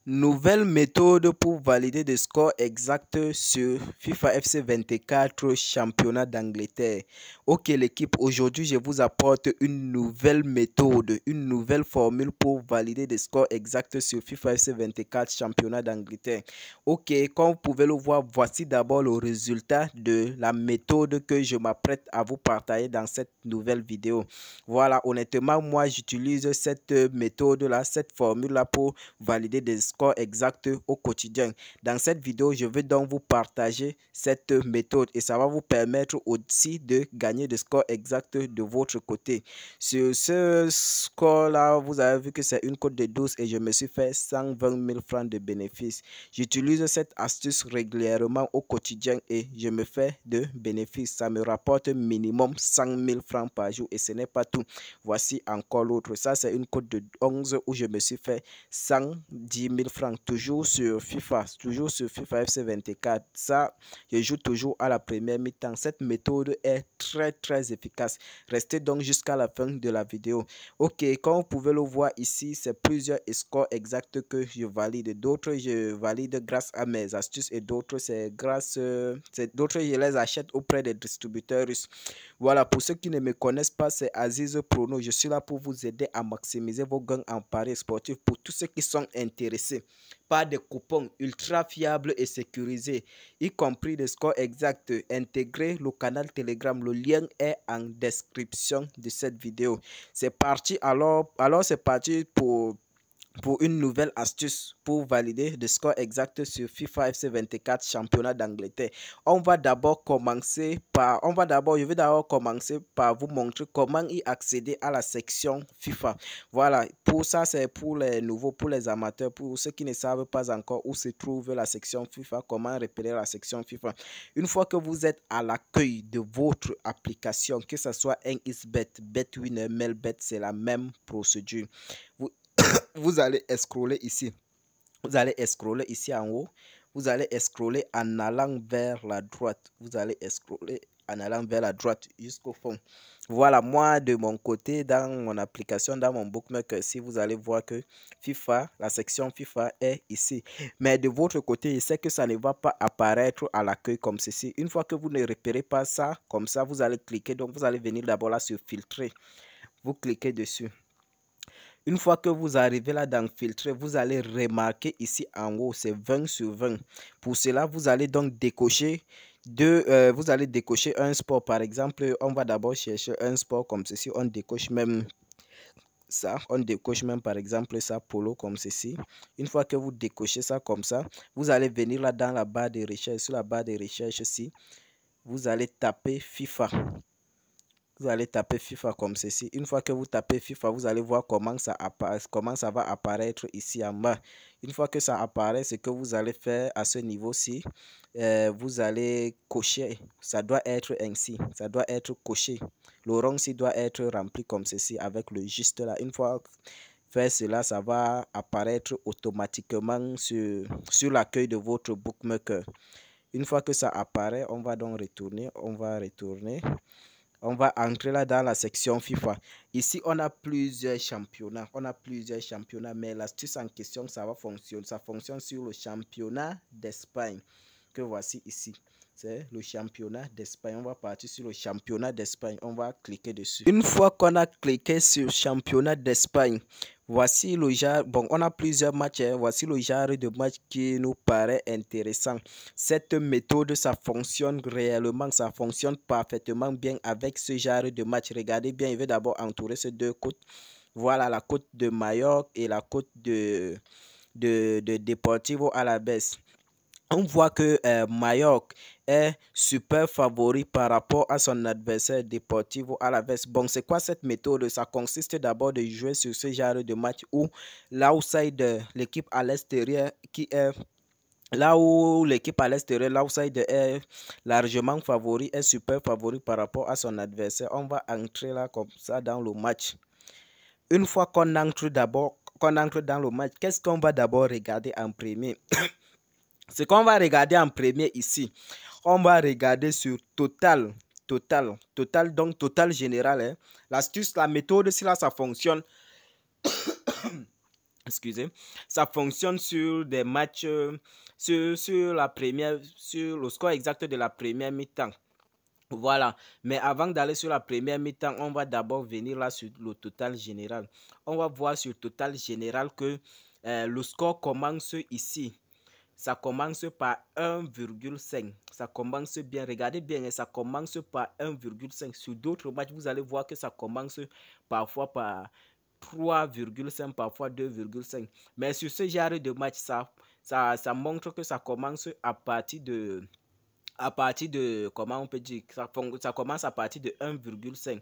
Nouvelle méthode pour valider des scores exacts sur FIFA FC 24 championnat d'Angleterre. Ok l'équipe, aujourd'hui je vous apporte une nouvelle méthode, une nouvelle formule pour valider des scores exacts sur FIFA FC 24 championnat d'Angleterre. Ok, comme vous pouvez le voir, voici d'abord le résultat de la méthode que je m'apprête à vous partager dans cette nouvelle vidéo. Voilà, honnêtement, moi j'utilise cette méthode-là, cette formule-là pour valider des scores exacts au quotidien. Dans cette vidéo, je vais donc vous partager cette méthode et ça va vous permettre aussi de gagner des scores exacts de votre côté. Sur ce score-là, vous avez vu que c'est une cote de 12 et je me suis fait 120 000 francs de bénéfices. J'utilise cette astuce régulièrement au quotidien et je me fais de bénéfices. Ça me rapporte minimum 100 000 francs par jour et ce n'est pas tout. Voici encore l'autre. Ça, c'est une cote de 11 où je me suis fait 110 000 francs. Toujours sur FIFA FC 24. Ça, je joue toujours à la première mi-temps. Cette méthode est très efficace. Restez donc jusqu'à la fin de la vidéo. Ok, comme vous pouvez le voir ici, c'est plusieurs scores exacts que je valide. D'autres, je valide grâce à mes astuces et d'autres, c'est grâce... d'autres, je les achète auprès des distributeurs russes. Voilà, pour ceux qui ne me connaissent pas, c'est Aziz Prono. Je suis là pour vous aider à maximiser vos gains en paris sportifs. Pour tous ceux qui sont intéressés par des coupons ultra fiables et sécurisés, y compris des scores exacts, intégrez le canal Telegram. Le lien est en description de cette vidéo. C'est parti alors c'est parti pour une nouvelle astuce pour valider le score exact sur FIFA FC 24 championnat d'Angleterre. Je vais d'abord commencer par vous montrer comment y accéder à la section FIFA. Voilà, pour ça c'est pour les nouveaux, pour les amateurs, pour ceux qui ne savent pas encore où se trouve la section FIFA, comment repérer la section FIFA. Une fois que vous êtes à l'accueil de votre application, que ce soit NXBet, BetWinner, Melbet, c'est la même procédure. Vous allez scroller ici. Vous allez scroller ici en haut. Vous allez scroller en allant vers la droite. Vous allez scroller en allant vers la droite jusqu'au fond. Voilà, moi de mon côté, dans mon application, dans mon bookmaker, si vous allez voir que FIFA, la section FIFA est ici. Mais de votre côté, je sais que ça ne va pas apparaître à l'accueil comme ceci. Une fois que vous ne repérez pas ça, comme ça, vous allez cliquer. Donc, vous allez venir d'abord là sur filtrer. Vous cliquez dessus. Une fois que vous arrivez là dans filtrer, vous allez remarquer ici en haut, c'est 20 sur 20. Pour cela, vous allez donc décocher vous allez décocher un sport. Par exemple, on va d'abord chercher un sport comme ceci. On décoche même ça. On décoche même par exemple ça, polo comme ceci. Une fois que vous décochez ça comme ça, vous allez venir là dans la barre de recherche. Sur la barre de recherche ici, vous allez taper FIFA. Vous allez taper FIFA comme ceci. Une fois que vous tapez FIFA, vous allez voir comment ça va apparaître ici en bas. Une fois que ça apparaît, ce que vous allez faire à ce niveau-ci, vous allez cocher. Ça doit être ainsi. Ça doit être coché. Le rond-ci doit être rempli comme ceci avec le juste là. Une fois faire cela, ça va apparaître automatiquement sur l'accueil de votre bookmaker. Une fois que ça apparaît, on va donc retourner. On va entrer là dans la section FIFA. Ici, on a plusieurs championnats. Mais l'astuce en question, ça fonctionne sur le championnat d'Espagne que voici ici. C'est le championnat d'Espagne. On va partir sur le championnat d'Espagne. On va cliquer dessus. Une fois qu'on a cliqué sur championnat d'Espagne, voici le genre. Bon, on a plusieurs matchs. Voici le genre de match qui nous paraît intéressant. Cette méthode, ça fonctionne réellement. Ça fonctionne parfaitement bien avec ce genre de match. Regardez bien, il veut d'abord entourer ces deux côtes. Voilà la côte de Majorque et la côte de Deportivo Alavés. On voit que Majorque est super favori par rapport à son adversaire Deportivo Alavés. Bon, c'est quoi cette méthode? Ça consiste d'abord de jouer sur ce genre de match où l'outsider, l'équipe à l'extérieur qui est là où l'équipe à l'extérieur, l'outsider est largement favori, est super favori par rapport à son adversaire. On va entrer là comme ça dans le match. Une fois qu'on entre dans le match, qu'est-ce qu'on va d'abord regarder en premier? Ce qu'on va regarder en premier ici, on va regarder sur total, donc total général. Hein. L'astuce, la méthode, si là ça fonctionne, excusez, ça fonctionne sur des matchs, sur le score exact de la première mi-temps. Voilà, mais avant d'aller sur la première mi-temps, on va d'abord venir là sur le total général. On va voir sur le total général que le score commence ici. Ça commence par 1,5. Ça commence bien. Regardez bien, hein, ça commence par 1,5. Sur d'autres matchs, vous allez voir que ça commence parfois par 3,5, parfois 2,5. Mais sur ce genre de match, ça montre que ça commence comment on peut dire, ça commence à partir de 1,5.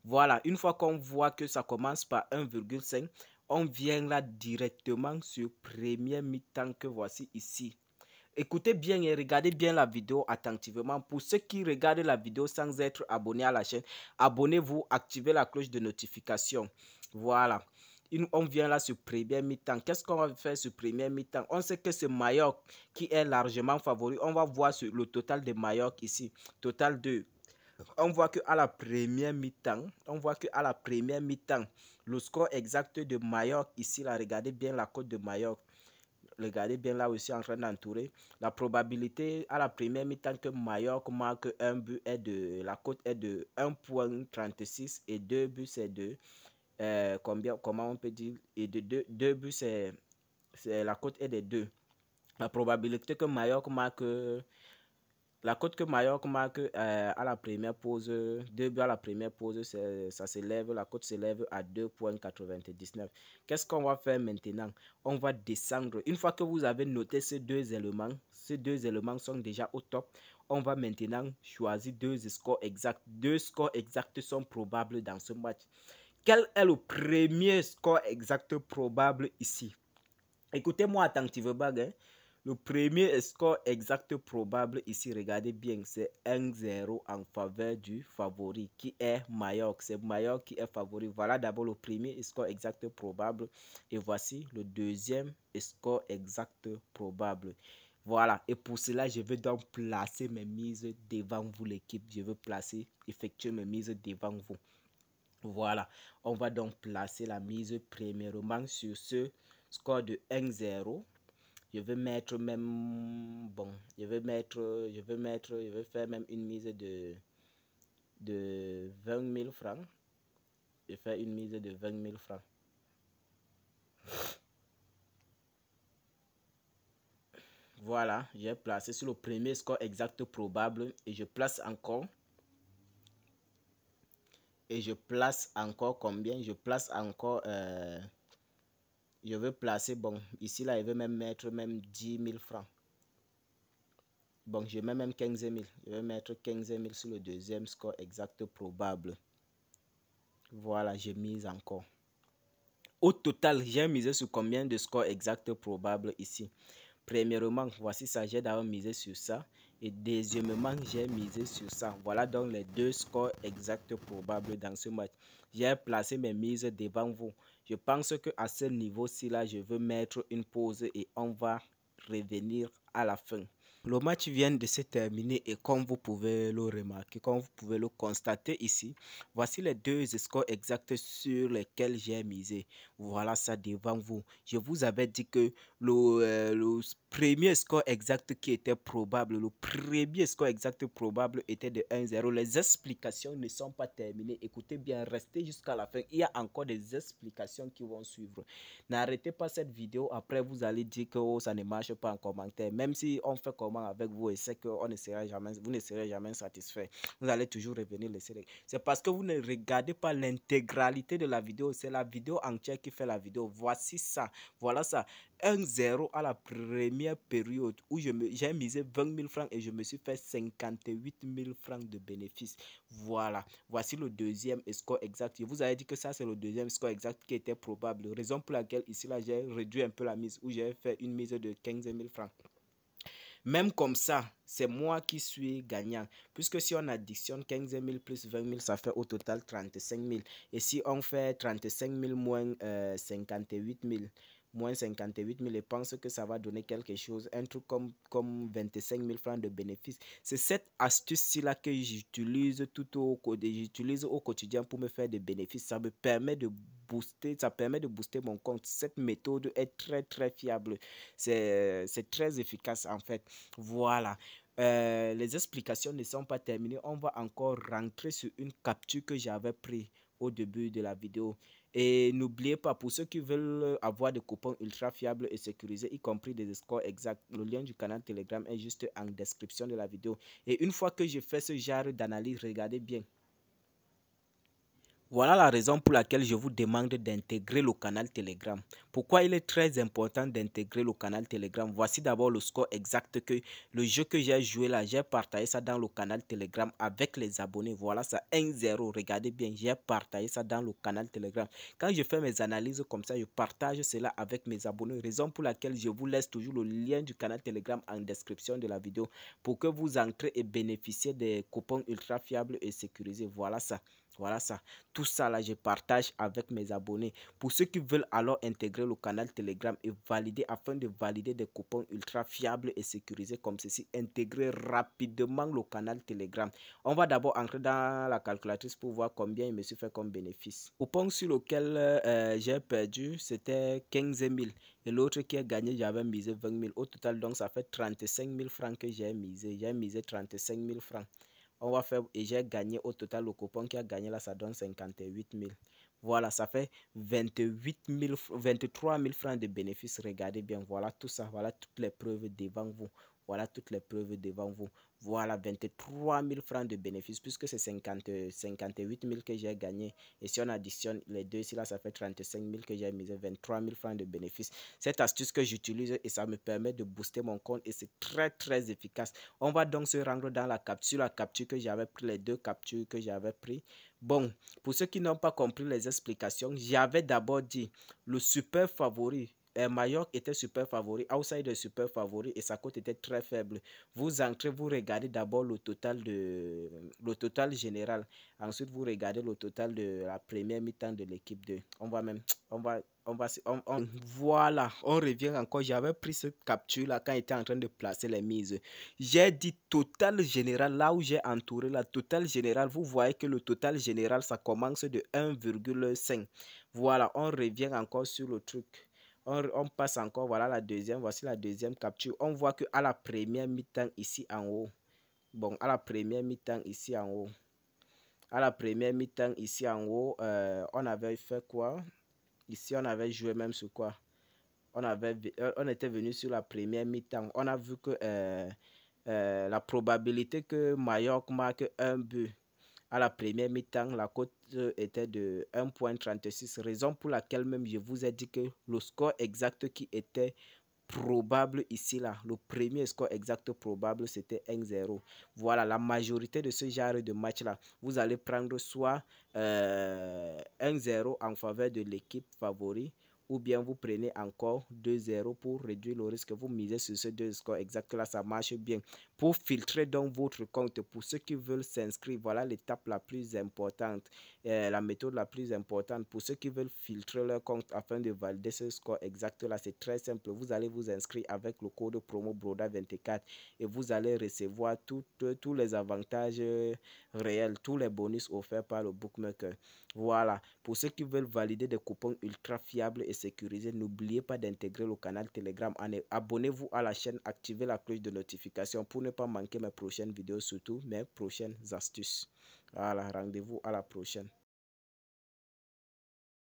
Voilà, une fois qu'on voit que ça commence par 1,5, on vient là directement sur première mi-temps que voici ici. Écoutez bien et regardez bien la vidéo attentivement. Pour ceux qui regardent la vidéo sans être abonnés à la chaîne, abonnez-vous, activez la cloche de notification. Voilà. On vient là sur première mi-temps. Qu'est-ce qu'on va faire sur première mi-temps? On sait que c'est Mallorca qui est largement favori. On va voir sur le total de Mallorca ici. Total 2. On voit qu'à la première mi-temps, le score exact de Mallorca ici, là, regardez bien la cote de Mallorca. Regardez bien là aussi en train d'entourer. La probabilité à la première mi-temps que Mallorca marque un but la cote est de 1,36 et 2 buts c'est de comment on peut dire, et de 2 buts c'est la cote est de 2. La probabilité que Mallorca marque la cote que Mallorca marque à la première pause, 2 buts à la première pause, la cote s'élève à 2,99. Qu'est-ce qu'on va faire maintenant? On va descendre. Une fois que vous avez noté ces deux éléments sont déjà au top. On va maintenant choisir deux scores exacts. Deux scores exacts sont probables dans ce match. Quel est le premier score exact probable ici? Écoutez-moi attentivement, hein. Le premier score exact probable ici, regardez bien, c'est 1-0 en faveur du favori qui est Mallorca. C'est Mallorca qui est favori. Voilà d'abord le premier score exact probable. Et voici le deuxième score exact probable. Voilà, et pour cela, je vais donc placer mes mises devant vous, l'équipe. Je vais effectuer mes mises devant vous. Voilà, on va donc placer la mise premièrement sur ce score de 1-0. Je vais mettre même, bon, je vais faire même une mise de 20 000 francs. Je vais faire une mise de 20 000 francs. Voilà, j'ai placé sur le premier score exact probable et je place encore. Et je place encore combien? Je place encore, je vais placer, bon, ici là, je vais même mettre même 10 000 francs. Bon, je mets même 15 000. Je vais mettre 15 000 sur le deuxième score exact probable. Voilà, j'ai mis encore. Au total, j'ai misé sur combien de scores exacts probables ici? Premièrement, voici ça, j'ai d'abord misé sur ça. Et deuxièmement, j'ai misé sur ça. Voilà donc les deux scores exacts probables dans ce match. J'ai placé mes mises devant vous. Je pense qu'à ce niveau-ci, là, je veux mettre une pause et on va revenir à la fin. Le match vient de se terminer et comme vous pouvez le remarquer, comme vous pouvez le constater ici, voici les deux scores exacts sur lesquels j'ai misé. Voilà ça devant vous. Je vous avais dit que le premier score exact qui était probable, le premier score exact probable était de 1-0. Les explications ne sont pas terminées. Écoutez bien, restez jusqu'à la fin. Il y a encore des explications qui vont suivre. N'arrêtez pas cette vidéo. Après, vous allez dire que oh, ça ne marche pas en commentaire. Même si on fait comment avec vous et c'est que vous ne serez jamais satisfait. Vous allez toujours revenir laisser. C'est parce que vous ne regardez pas l'intégralité de la vidéo. C'est la vidéo entière qui fait la vidéo. Voici ça. Voilà ça. 1-0 à la première période où j'ai misé 20 000 francs et je me suis fait 58 000 francs de bénéfices. Voilà. Voici le deuxième score exact. Je vous avais dit que ça, c'est le deuxième score exact qui était probable. Raison pour laquelle ici, là, j'ai réduit un peu la mise où j'ai fait une mise de 15 000 francs. Même comme ça, c'est moi qui suis gagnant. Puisque si on additionne 15 000 plus 20 000, ça fait au total 35 000. Et si on fait 35 000 moins 58 000, moins 58 000, je pense que ça va donner quelque chose, un truc comme 25 000 francs de bénéfice. C'est cette astuce-ci là que j'utilise au quotidien pour me faire des bénéfices. Ça me permet de booster, ça permet de booster mon compte. Cette méthode est très fiable. C'est très efficace en fait. Voilà. Les explications ne sont pas terminées. On va encore rentrer sur une capture que j'avais prise au début de la vidéo. Et n'oubliez pas, pour ceux qui veulent avoir des coupons ultra fiables et sécurisés, y compris des scores exacts, le lien du canal Telegram est juste en description de la vidéo. Et une fois que je fais ce genre d'analyse, regardez bien. Voilà la raison pour laquelle je vous demande d'intégrer le canal Telegram. Pourquoi il est très important d'intégrer le canal Telegram? Voici d'abord le score exact que le jeu que j'ai joué là, j'ai partagé ça dans le canal Telegram avec les abonnés. Voilà ça, 1-0. Regardez bien, j'ai partagé ça dans le canal Telegram. Quand je fais mes analyses comme ça, je partage cela avec mes abonnés. Raison pour laquelle je vous laisse toujours le lien du canal Telegram en description de la vidéo pour que vous entrez et bénéficiez des coupons ultra fiables et sécurisés. Voilà ça. Voilà ça. Tout ça là, je partage avec mes abonnés. Pour ceux qui veulent alors intégrer le canal Telegram et valider afin de valider des coupons ultra fiables et sécurisés comme ceci, intégrer rapidement le canal Telegram. On va d'abord entrer dans la calculatrice pour voir combien il me suis fait comme bénéfice. Le coupon sur lequel j'ai perdu, c'était 15 000. Et l'autre qui a gagné, j'avais misé 20 000. Au total, donc, ça fait 35 000 francs que j'ai misé. J'ai misé 35 000 francs. On va faire, et j'ai gagné au total, le coupon qui a gagné là, ça donne 58 000. Voilà, ça fait 23 000 francs de bénéfices. Regardez bien, voilà tout ça, voilà toutes les preuves devant vous. Voilà toutes les preuves devant vous. Voilà 23 000 francs de bénéfices puisque c'est 58 000 que j'ai gagné. Et si on additionne les deux ici, là, ça fait 35 000 que j'ai misé, 23 000 francs de bénéfices. Cette astuce que j'utilise et ça me permet de booster mon compte et c'est très efficace. On va donc se rendre dans la capture que j'avais pris, les deux captures que j'avais pris. Bon, pour ceux qui n'ont pas compris les explications, j'avais d'abord dit le super favori. Mallorca était super favori, outside super favori et sa cote était très faible. Vous entrez, vous regardez d'abord le total général. Ensuite, vous regardez le total de la première mi-temps de l'équipe 2. Voilà, on revient encore. J'avais pris cette capture là quand il était en train de placer les mises. J'ai dit total général, là où j'ai entouré la total général. Vous voyez que le total général, ça commence de 1,5. Voilà, on revient encore sur le truc. On passe encore, voilà la deuxième, voici la deuxième capture. On voit que à la première mi-temps ici en haut, bon, à la première mi-temps ici en haut, à la première mi-temps ici en haut, on avait fait quoi? Ici, on avait joué même sur quoi? On était venu sur la première mi-temps. On a vu que la probabilité que Mallorca marque un but à la première mi-temps, la cote était de 1,36. Raison pour laquelle même je vous ai dit que le score exact qui était probable ici là, le premier score exact probable c'était 1-0. Voilà, la majorité de ce genre de match là, vous allez prendre soit 1-0 en faveur de l'équipe favori, ou bien vous prenez encore 2-0 pour réduire le risque. Vous misez sur ces deux scores exacts là, ça marche bien. Pour filtrer donc votre compte, pour ceux qui veulent s'inscrire, voilà l'étape la plus importante, la méthode la plus importante. Pour ceux qui veulent filtrer leur compte afin de valider ce score exact là, c'est très simple. Vous allez vous inscrire avec le code promo BRODA24 et vous allez recevoir tous les avantages réels, tous les bonus offerts par le bookmaker. Voilà, pour ceux qui veulent valider des coupons ultra fiables et sécurisés, n'oubliez pas d'intégrer le canal Telegram. Abonnez-vous à la chaîne, activez la cloche de notification pour ne pas manquer mes prochaines vidéos, surtout mes prochaines astuces. Voilà, rendez-vous à la prochaine.